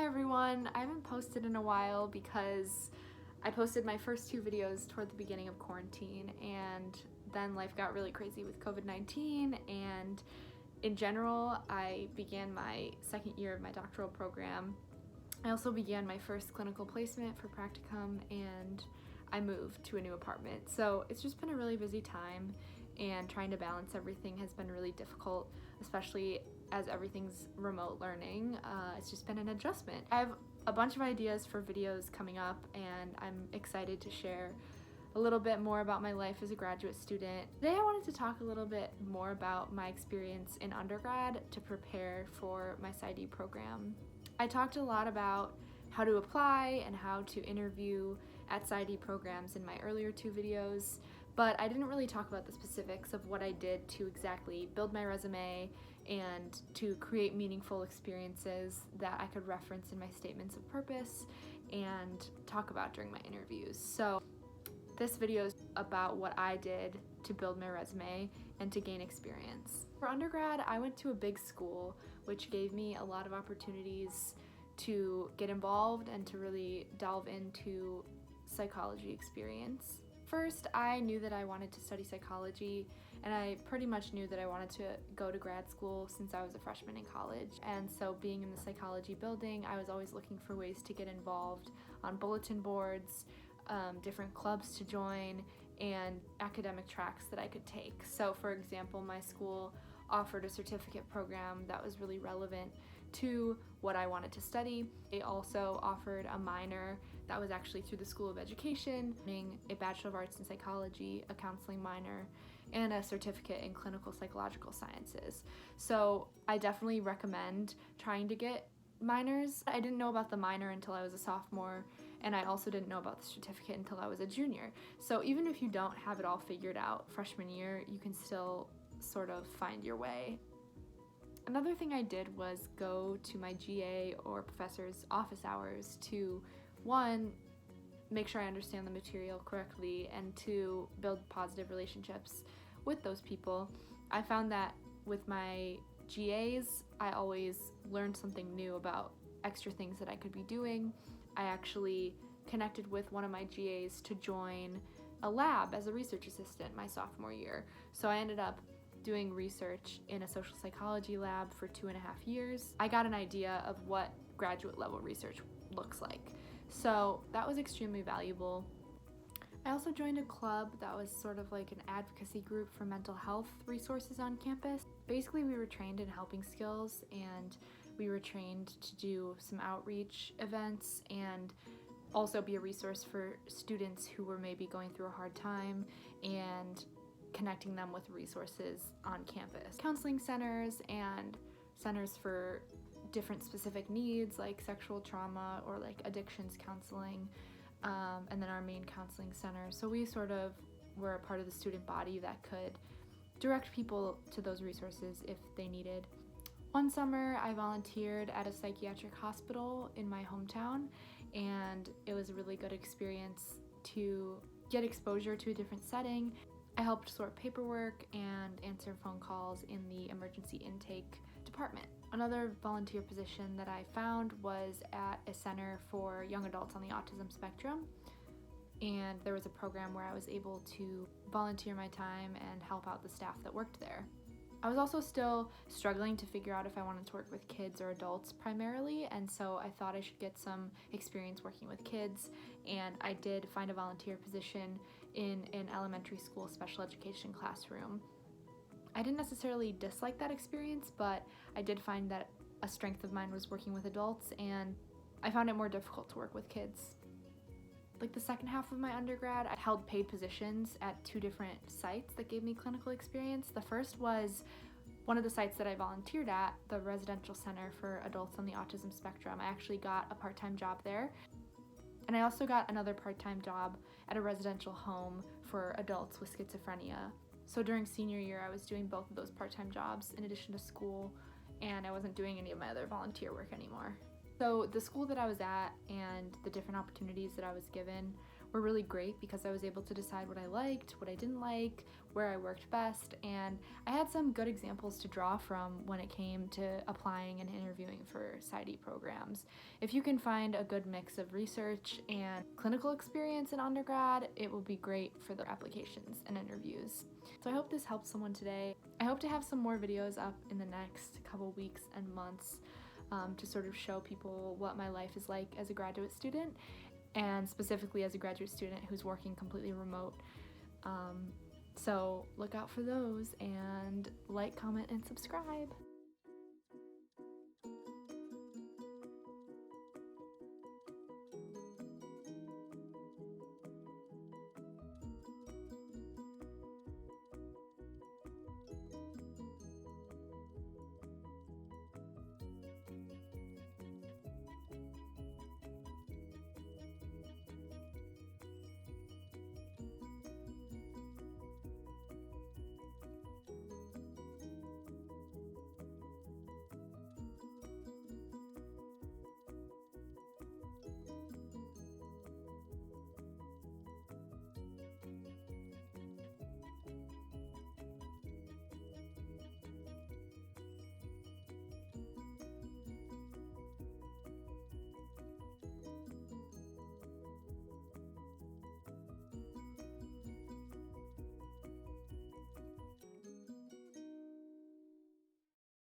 Hi everyone! I haven't posted in a while because I posted my first 2 videos toward the beginning of quarantine, and then life got really crazy with COVID-19, and in general I began my second year of my doctoral program. I also began my first clinical placement for practicum, and I moved to a new apartment. So it's just been a really busy time, and trying to balance everything has been really difficult, especially as everything's remote learning. It's just been an adjustment. I have a bunch of ideas for videos coming up, and I'm excited to share a little bit more about my life as a graduate student. Today I wanted to talk a little bit more about my experience in undergrad to prepare for my PsyD program. I talked a lot about how to apply and how to interview at PsyD programs in my earlier 2 videos, but I didn't really talk about the specifics of what I did to exactly build my resume and to create meaningful experiences that I could reference in my statements of purpose and talk about during my interviews. So this video is about what I did to build my resume and to gain experience. For undergrad, I went to a big school, which gave me a lot of opportunities to get involved and to really delve into psychology experience. First, I knew that I wanted to study psychology, and I pretty much knew that I wanted to go to grad school since I was a freshman in college. And so being in the psychology building, I was always looking for ways to get involved on bulletin boards, different clubs to join, and academic tracks that I could take. So for example, my school offered a certificate program that was really relevant to what I wanted to study. They also offered a minor that was actually through the School of Education, a Bachelor of Arts in Psychology, a counseling minor, and a certificate in clinical psychological sciences. So I definitely recommend trying to get minors. I didn't know about the minor until I was a sophomore, and I also didn't know about the certificate until I was a junior. So even if you don't have it all figured out freshman year, you can still sort of find your way. Another thing I did was go to my GA or professor's office hours to, 1, make sure I understand the material correctly, and 2, build positive relationships with those people. I found that with my GAs, I always learned something new about extra things that I could be doing. I actually connected with one of my GAs to join a lab as a research assistant my sophomore year. So I ended up doing research in a social psychology lab for 2.5 years. I got an idea of what graduate level research looks like. So that was extremely valuable. I also joined a club that was sort of like an advocacy group for mental health resources on campus. Basically, we were trained in helping skills, and we were trained to do some outreach events and also be a resource for students who were maybe going through a hard time and connecting them with resources on campus. Counseling centers and centers for different specific needs like sexual trauma or like addictions counseling, and then our main counseling center. So we sort of were a part of the student body that could direct people to those resources if they needed. One summer I volunteered at a psychiatric hospital in my hometown, and it was a really good experience to get exposure to a different setting. I helped sort paperwork and answer phone calls in the emergency intake department. Another volunteer position that I found was at a center for young adults on the autism spectrum, and there was a program where I was able to volunteer my time and help out the staff that worked there. I was also still struggling to figure out if I wanted to work with kids or adults primarily, and so I thought I should get some experience working with kids, and I did find a volunteer position in an elementary school special education classroom. I didn't necessarily dislike that experience, but I did find that a strength of mine was working with adults, and I found it more difficult to work with kids. Like the second half of my undergrad, I held paid positions at 2 different sites that gave me clinical experience. The first was one of the sites that I volunteered at, the Residential Center for Adults on the Autism Spectrum. I actually got a part-time job there. And I also got another part-time job at a residential home for adults with schizophrenia. So during senior year, I was doing both of those part-time jobs in addition to school, and I wasn't doing any of my other volunteer work anymore. So the school that I was at and the different opportunities that I was given were really great because I was able to decide what I liked, what I didn't like, where I worked best, and I had some good examples to draw from when it came to applying and interviewing for PsyD programs. If you can find a good mix of research and clinical experience in undergrad, it will be great for the applications and interviews. So I hope this helps someone today. I hope to have some more videos up in the next couple weeks and months to sort of show people what my life is like as a graduate student, and specifically as a graduate student who's working completely remote. So look out for those, and like, comment, and subscribe.